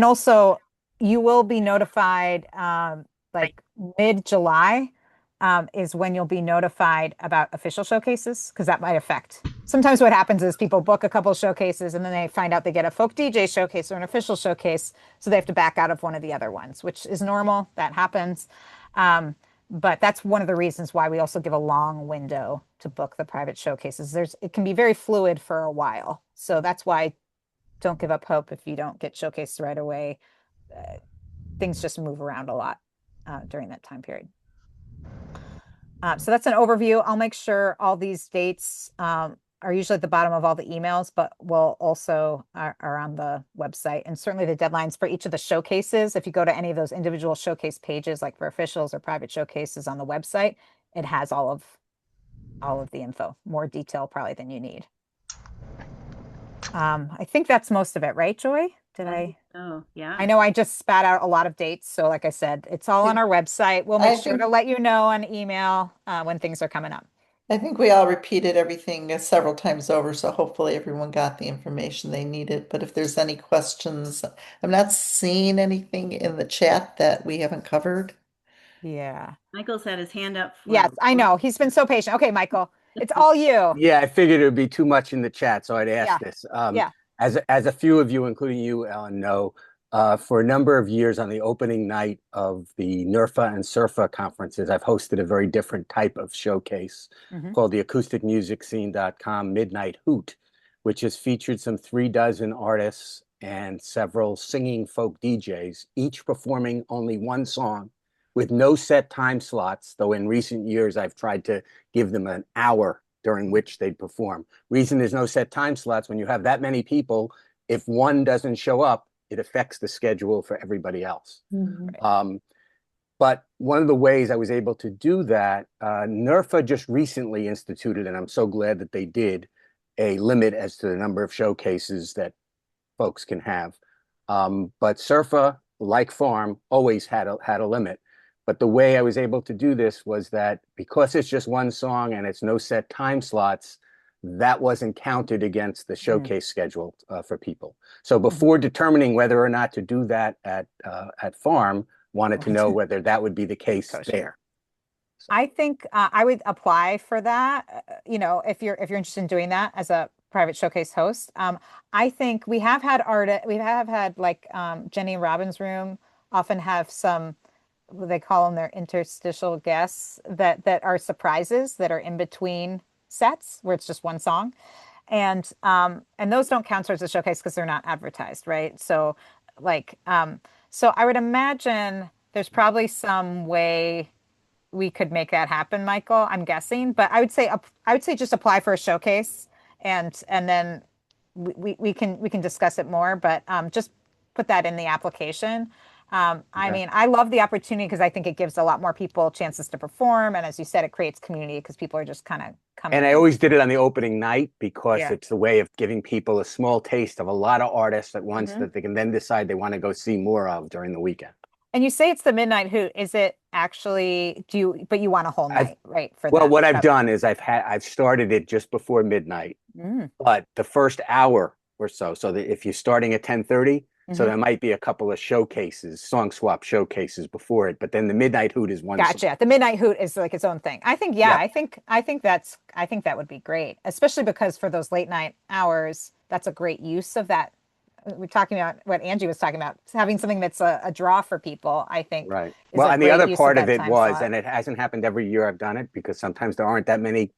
also you will be notified like mid-July is when you'll be notified about official showcases because that might affect. Sometimes what happens is people book a couple of showcases and then they find out they get a folk DJ showcase or an official showcase, so they have to back out of one of the other ones, which is normal. That happens. But that's one of the reasons why we also give a long window to book the private showcases. It can be very fluid for a while. So that's why don't give up hope if you don't get showcased right away. Things just move around a lot during that time period. So that's an overview. I'll make sure all these dates are usually at the bottom of all the emails, but will also are on the website. And certainly the deadlines for each of the showcases. If you go to any of those individual showcase pages, like for officials or private showcases on the website, it has all of the info, more detail probably than you need. I think that's most of it, right, Joy? Oh, yeah. I know I just spat out a lot of dates. So like I said, it's all on our website. We'll make sure to let you know on email when things are coming up. I think we all repeated everything several times over, so hopefully everyone got the information they needed. But if there's any questions, I'm not seeing anything in the chat that we haven't covered. Yeah. Michael's had his hand up for. Yes, I know. He's been so patient. Okay, Michael, it's all you. Yeah, I figured it would be too much in the chat, so I'd ask Yeah. this. Yeah. As a few of you, including you, Ellen, know, for a number of years on the opening night of the NERFA and SURFA conferences, I've hosted a very different type of showcase called the acousticmusicscene.com Midnight Hoot, which has featured some 36 artists and several singing folk DJs, each performing only one song with no set time slots, though in recent years I've tried to give them an hour during which they'd perform. Reason there's no set time slots, when you have that many people, if one doesn't show up, it affects the schedule for everybody else. But one of the ways I was able to do that, NERFA just recently instituted, and I'm so glad that they did, a limit as to the number of showcases that folks can have. But SURFA, like Farm, always had a limit. But the way I was able to do this was that because it's just one song and it's no set time slots, that wasn't counted against the Mm. showcase schedule for people. So Mhm. before determining whether or not to do that at Farm, wanted to know whether that would be the case Kosher. there. So, I think I would apply for that. If you're interested in doing that as a private showcase host. I think we have had like Jenny and Robin's room often have some what they call them their interstitial guests that are surprises that are in between sets where it's just one song. And those don't count towards the showcase because they're not advertised, right? Like so I would imagine there's probably some way we could make that happen, Michael. I'm guessing, but I would say just apply for a showcase, and then we can discuss it more. But just put that in the application. I okay. mean, I love the opportunity because I think it gives a lot more people chances to perform, and as you said, it creates community because people are just kind of coming And I in. always did it on the opening night because Yeah. it's a way of giving people a small taste of a lot of artists at once Hmm. that they can then decide they want to go see more of during the weekend. And you say it's the midnight hoot. Is it actually, but you want a whole I've night, right, for Well, that? what I've done is I've started it just before midnight, Mm. but the first hour or so, so that if you're starting at 10:30, so Hmm. there might be a couple of showcases, song swap showcases before it, but then the midnight hoot is one song. Gotcha. The Midnight Hoot is like its own thing. I think, yeah, Yep, I think that would be great, especially because for those late night hours, that's a great use of that. We're talking about what Angie was talking about, having something that's a draw for people, I think right. is Well, a and the great other use of part of that it time was, slot. and it hasn't happened every year I've done it because sometimes there aren't that many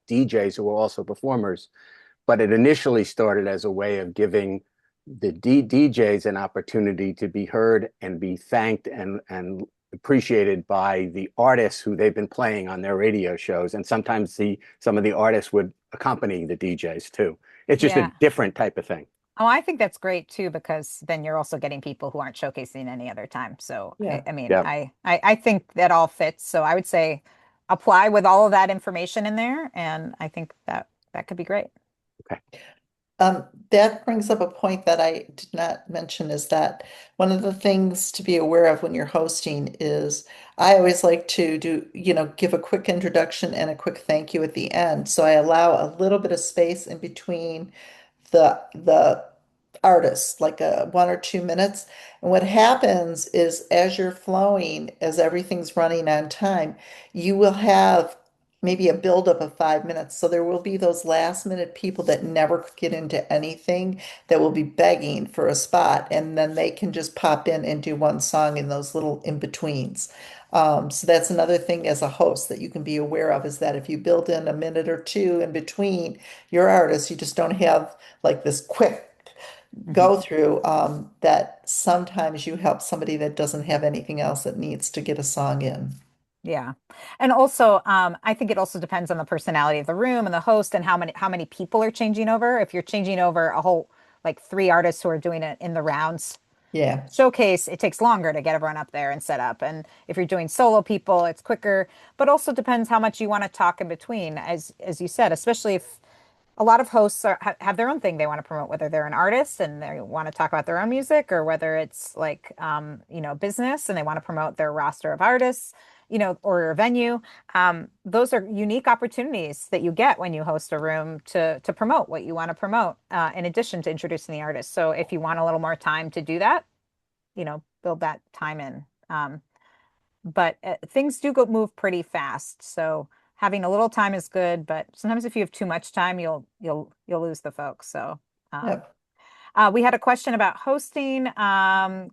DJs who are also performers, but it initially started as a way of giving the DJs an opportunity to be heard and be thanked and appreciated by the artists who they've been playing on their radio shows. And sometimes some of the artists would accompany the DJs too. It's just a Yeah. different type of thing. Oh, I think that's great too, because then you're also getting people who aren't showcasing any other time. So Yeah. I mean, Yeah. I think that all fits. So I would say apply with all of that information in there, and I think that could be great. Okay. That brings up a point that I did not mention is that one of the things to be aware of when you're hosting is I always like to give a quick introduction and a quick thank you at the end. So I allow a little bit of space in between the artists, like 1 or 2 minutes. And what happens is as you're flowing, as everything's running on time, you will have maybe a buildup of 5 minutes. So there will be those last minute people that never get into anything that will be begging for a spot, and then they can just pop in and do one song in those little in-betweens. So that's another thing as a host that you can be aware of is that if you build in a minute or two in between your artists, you just don't have like this quick Mhm. go through that sometimes you help somebody that doesn't have anything else that needs to get a song in. Yeah. And also, I think it also depends on the personality of the room and the host and how many people are changing over. If you're changing over a whole like three artists who are doing it in the rounds Yeah. showcase, it takes longer to get everyone up there and set up. And if you're doing solo people, it's quicker, but also depends how much you want to talk in between, as you said, especially if a lot of hosts have their own thing they want to promote, whether they're an artist and they want to talk about their own music, or whether it's like, business and they want to promote their roster of artists, or a venue. Those are unique opportunities that you get when you host a room to promote what you want to promote, in addition to introducing the artist. So if you want a little more time to do that, build that time in. But things do move pretty fast. So having a little time is good, but sometimes if you have too much time, you'll lose the folks. So um, Yep. we had a question about hosting.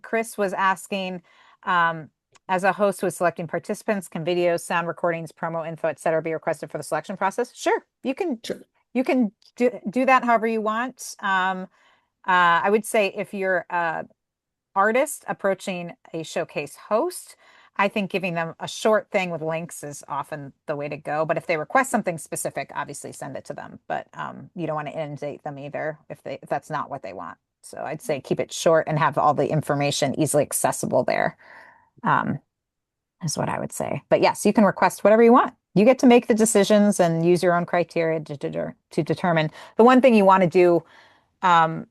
Chris was asking, um, as a host who is selecting participants, can videos, sound recordings, promo info, et cetera, be requested for the selection process? Sure, Sure. you can do that however you want. I would say if you're artist approaching a showcase host, I think giving them a short thing with links is often the way to go. But if they request something specific, obviously send it to them. But you don't want to inundate them either if that's not what they want. So I'd say keep it short and have all the information easily accessible there. Um, is what I would say. But yes, you can request whatever you want. You get to make the decisions and use your own criteria to determine. The one thing you want to do,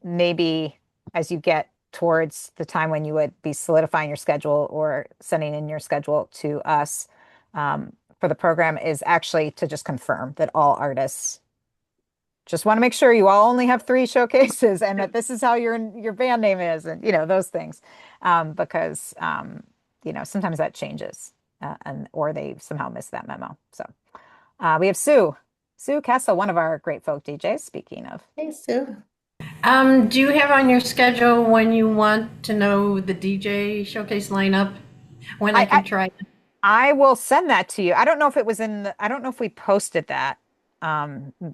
maybe as you get towards the time when you would be solidifying your schedule or sending in your schedule to us for the program is actually to just confirm that all artists just want to make sure you all only have 3 showcases and that this is how your band name is and those things because sometimes that changes and or they somehow miss that memo. So we have Sue Kessel, one of our great folk DJs, speaking of. Hey, Sue. Do you have on your schedule when you want to know the DJ showcase lineup? When I I can try? I will send that to you. I don't know if it was I don't know if we posted that.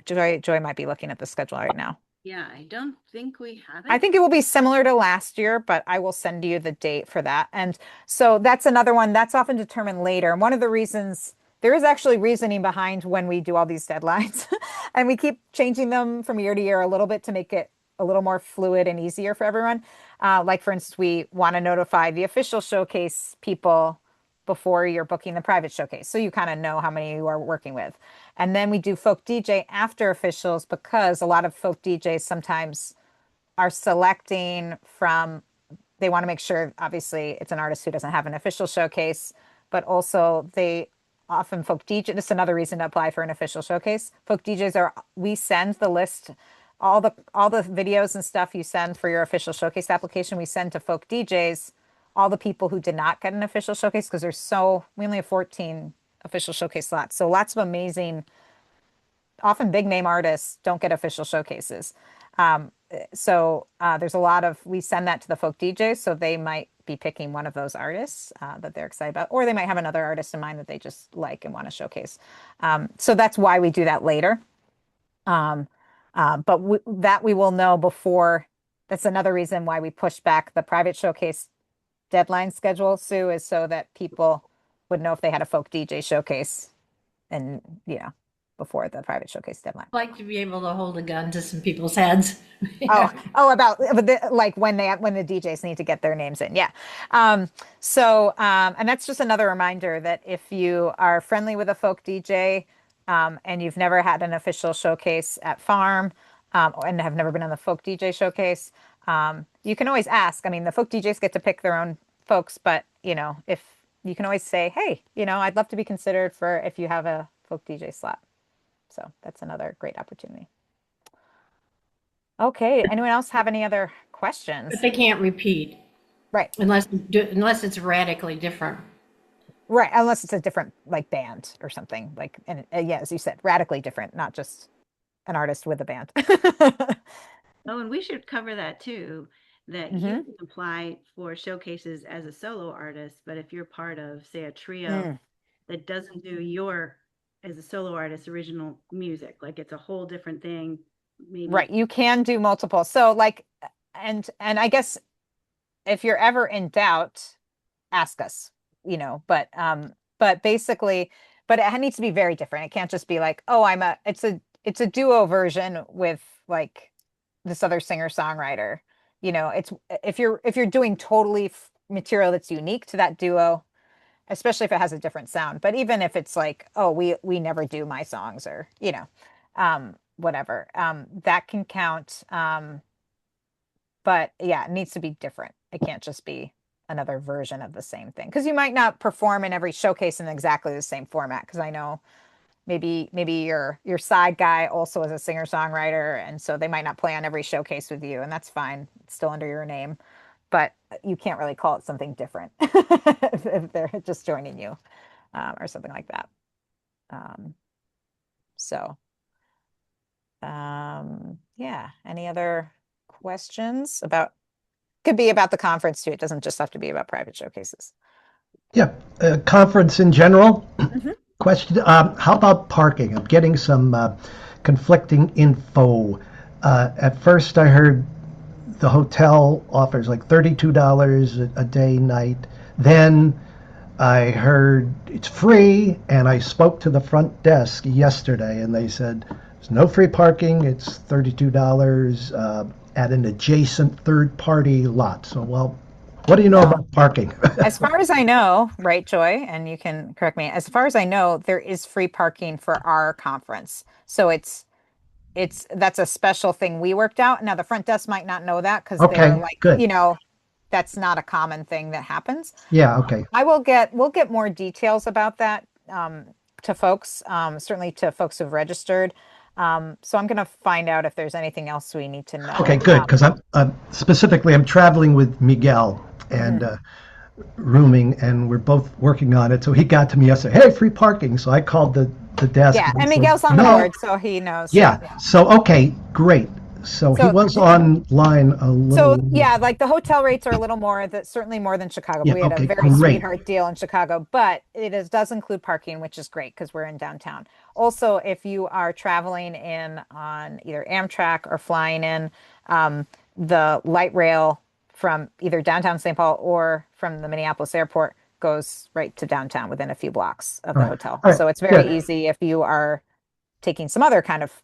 Joy might be looking at the schedule right now. Yeah, I don't think we have I it. think it will be similar to last year, but I will send you the date for that. And so that's another one that's often determined later. And one of the reasons there is actually reasoning behind when we do all these deadlines, and we keep changing them from year to year a little bit to make it a little more fluid and easier for everyone. Like for instance, we want to notify the official showcase people before you're booking the private showcase. So you kind of know how many you are working with. And then we do folk DJ after officials because a lot of folk DJs sometimes are selecting from, they want to make sure, obviously, it's an artist who doesn't have an official showcase, but also they often folk DJ. This is another reason to apply for an official showcase. Folk DJs are, we send the list, all the videos and stuff you send for your official showcase application, we send to folk DJs all the people who did not get an official showcase because we only have 14 official showcase slots. So lots of amazing, often big name artists don't get official showcases. So there's a lot of, we send that to the folk DJs, so they might be picking one of those artists that they're excited about, or they might have another artist in mind that they just like and want to showcase. So that's why we do that later. But that we will know before. That's another reason why we push back the private showcase deadline schedule, Sue, is so that people would know if they had a folk DJ showcase and, before the private showcase deadline. I'd like to be able to hold a gun to some people's heads. About like when the DJs need to get their names in. Yeah. And that's just another reminder that if you are friendly with a folk DJ and you've never had an official showcase at Farm and have never been on the folk DJ showcase, you can always ask. I mean, the folk DJs get to pick their own folks, but if you can always say, hey, I'd love to be considered for if you have a folk DJ slot. So that's another great opportunity. Okay. Anyone else have any other questions? But they can't repeat. Right. Unless it's radically different. Right. Unless it's a different like band or something like, and yeah, as you said, radically different, not just an artist with a band. Oh, and we should cover that too, that you can apply for showcases as a solo artist, but if you're part of, say, a trio that doesn't do your, as a solo artist, original music, like it's a whole different thing. Maybe. Right. You can do multiple. So like, and I guess if you're ever in doubt, ask us, but basically, but it needs to be very different. It can't just be like, oh, it's a duo version with like this other singer-songwriter. It's if you're doing totally material that's unique to that duo, especially if it has a different sound. But even if it's like, oh, we never do my songs or, whatever, that can count. But yeah, it needs to be different. It can't just be another version of the same thing. Because you might not perform in every showcase in exactly the same format. Because I know maybe your side guy also is a singer-songwriter, and so they might not play on every showcase with you, and that's fine. It's still under your name. But you can't really call it something different if they're just joining you or something like that. Yeah. Any other questions could be about the conference too. It doesn't just have to be about private showcases. Yeah, conference in general. Question, how about parking? I'm getting some conflicting info. At first I heard the hotel offers like $32 a day night. Then I heard it's free, and I spoke to the front desk yesterday, and they said there's no free parking. It's $32 at an adjacent third-party lot. So, well, what do you know about parking? As far as I know, right, Joy, and you can correct me. As far as I know, there is free parking for our conference. So that's a special thing we worked out. Now the front desk might not know that because Okay, they're like, good. that's not a common thing that happens. Yeah, okay. We'll get more details about that to folks, certainly to folks who've registered. So I'm going to find out if there's anything else we need to Okay, know. good, because I'm specifically I'm traveling with Miguel and Mhm. rooming, and we're both working on it. So he got to me yesterday, hey, free parking. So I called the desk Yeah, and they and said, Miguel's on the no. board, so he knows. Yeah. Yeah. So okay, great. So he So was online a So little. yeah, like the hotel rates are a little more that certainly more than Chicago. Yeah. We had a Okay. very Great. sweetheart deal in Chicago, but does include parking, which is great because we're in downtown. Also, if you are traveling in on either Amtrak or flying in, the light rail from either downtown St. Paul or from the Minneapolis airport goes right to downtown within a few blocks of All the right. hotel. All right. So it's very Good. easy if you are taking some other kind of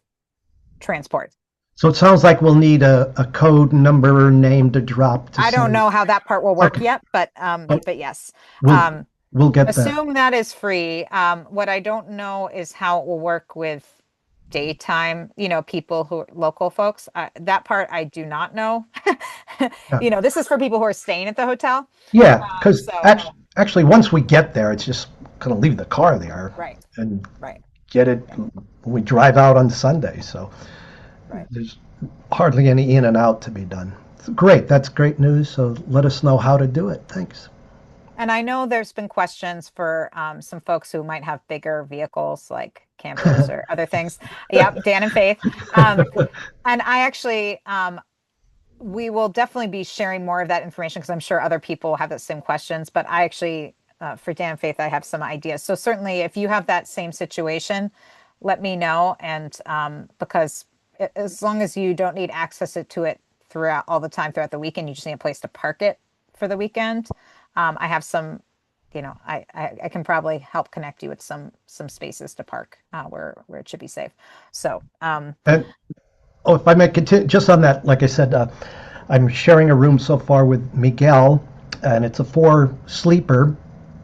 transport. So it sounds like we'll need a code number or name to drop to I don't say, know how that part will work okay, yet, but but yes. we'll Um, we'll get that. assume that is free. What I don't know is how it will work with daytime, people who local folks. That part I do not know. Yeah. This is for people who are staying at the hotel. Yeah, because So actually, once we get there, it's just gonna leave the car there right, and right, get it when we drive out on Sunday. So right. there's hardly any in and out to be done. Great, that's great news. So let us know how to do it. Thanks. And I know there's been questions for some folks who might have bigger vehicles like campers or other things. Yep, Dan and Faith. Um, and I actually we will definitely be sharing more of that information because I'm sure other people have the same questions. But I actually, for Dan Faith, I have some ideas. So certainly, if you have that same situation, let me know. And because as long as you don't need access to it throughout all the time throughout the weekend, you just need a place to park it for the weekend. I have some, I can probably help connect you with some spaces to park where it should be safe. So And oh, if I may continue, just on that, like I said, I'm sharing a room so far with Miguel, and it's a four sleeper,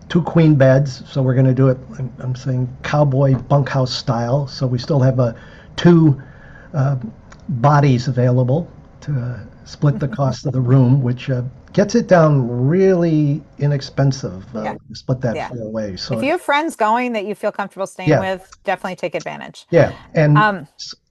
two queen beds. So we're going to do it, I'm saying cowboy bunkhouse style. So we still have two uh, bodies available to split the cost of the room, which gets it down really inexpensive. yeah, Split that yeah. four ways. If So you have friends going that you feel comfortable staying yeah, with, definitely take advantage. yeah, and Um,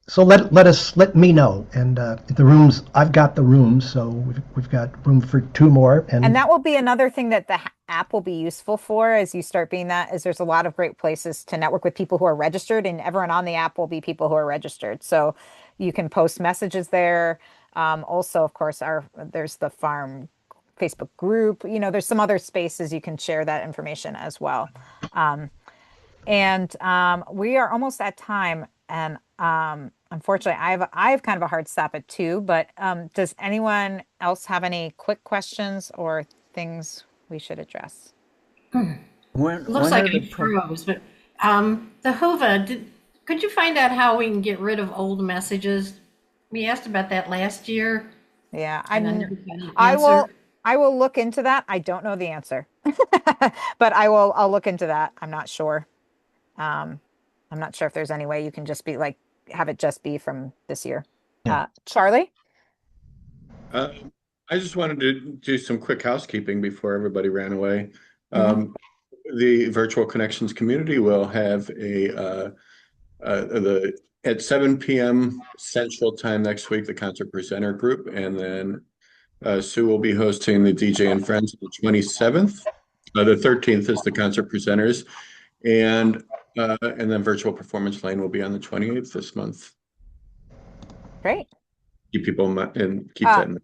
so let me know. And the rooms, I've got the rooms, so we've got room for two more. and And that will be another thing that the app will be useful for as you start being that is there's a lot of great places to network with people who are registered, and everyone on the app will be people who are registered. So you can post messages there. Also, of course, there's the farm Facebook group. There's some other spaces you can share that information as well. Um, And we are almost at time. And unfortunately, I have kind of a hard stop at 2. But does anyone else have any quick questions or things we should address? Looks When like are the I froze, but the Hova, could you find out how we can get rid of old messages? We asked about that last year, Yeah, and I never got an I answer. will I will look into that. I don't know the answer, but I'll look into that. I'm not sure. Um, I'm not sure if there's any way you can just be like have it just be from this year. yeah, Charlie? Uh, I just wanted to do some quick housekeeping before everybody ran away. Hmm. The virtual connections community will have the at 7 p.m. Central Time next week, the concert presenter group, and then Sue will be hosting the DJ and Friends on the 27th. The 13th is the concert presenters, and then Virtual Performance Lane will be on the 28th this month. Great. Keep people and keep Uh, that in.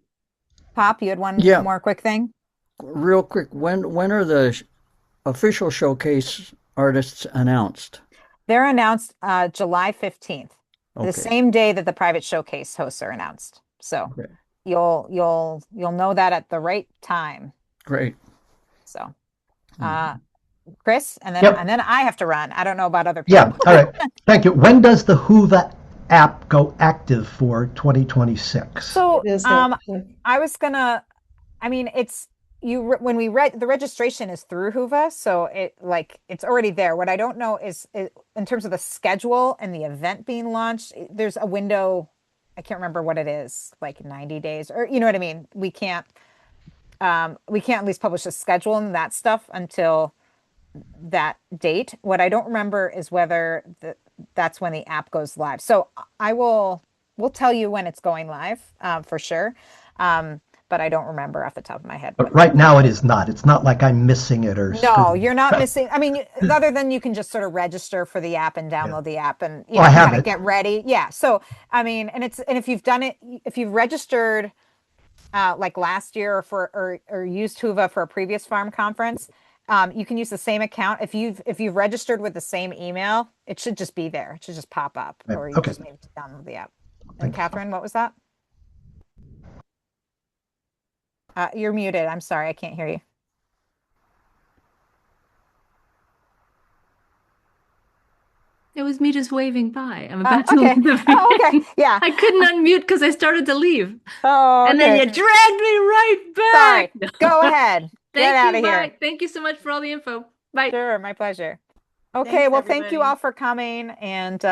Pop, you had one Yeah, more quick thing? real quick. When are the official showcase artists announced? They're announced July 15th, the Okay, same day that the private showcase hosts are announced. So okay, you'll know that at the right time. great. So uh Mhm. Chris, and then yep, I have to run. I don't know about other yeah. people. All right. Thank you. When does the Hoover app go active for 2026? It So is actually. I was gonna I mean, it's when we read the registration is through Hoover, so it's already there. What I don't know is in terms of the schedule and the event being launched, there's a window. I can't remember what it is, like 90 days, or you know what I mean. We can't we can't at least publish a schedule and that stuff until that date. What I don't remember is whether that's when the app goes live. So we'll tell you when it's going live, for sure. But I don't remember off the top of my head. But right now it is not. It's not like I'm missing it or No, screwing you're it. not missing. I mean, other than you can just sort of register for the app and download the app and I have kind of it. get ready. Yeah. So, I mean, and if you've done it, if you've registered like last year or used Huva for a previous farm conference, you can use the same account. If you've registered with the same email, it should just be there. It should just pop up, Yeah, or you okay. just need to download the app. And Catherine, what was that? You're muted. I'm sorry, I can't hear you. It was me just waving by. I'm about to Okay. leave the Oh, okay. Yeah. I couldn't unmute because I started to leave. Oh, And then okay. you dragged me right back. Sorry. Go ahead. Get out of here. Bye. Thank you so much for all the info. Bye. Sure, my pleasure. Okay, Thanks, well, thank you everybody. all for coming. And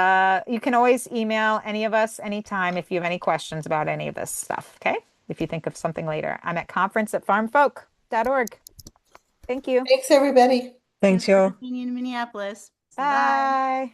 you can always email any of us anytime if you have any questions about any of this stuff. Okay. If you think of something later. I'm at conference@farmfolk.org. Thank you. Thanks, everybody. Thanks, y'all. Meeting in Minneapolis. Bye.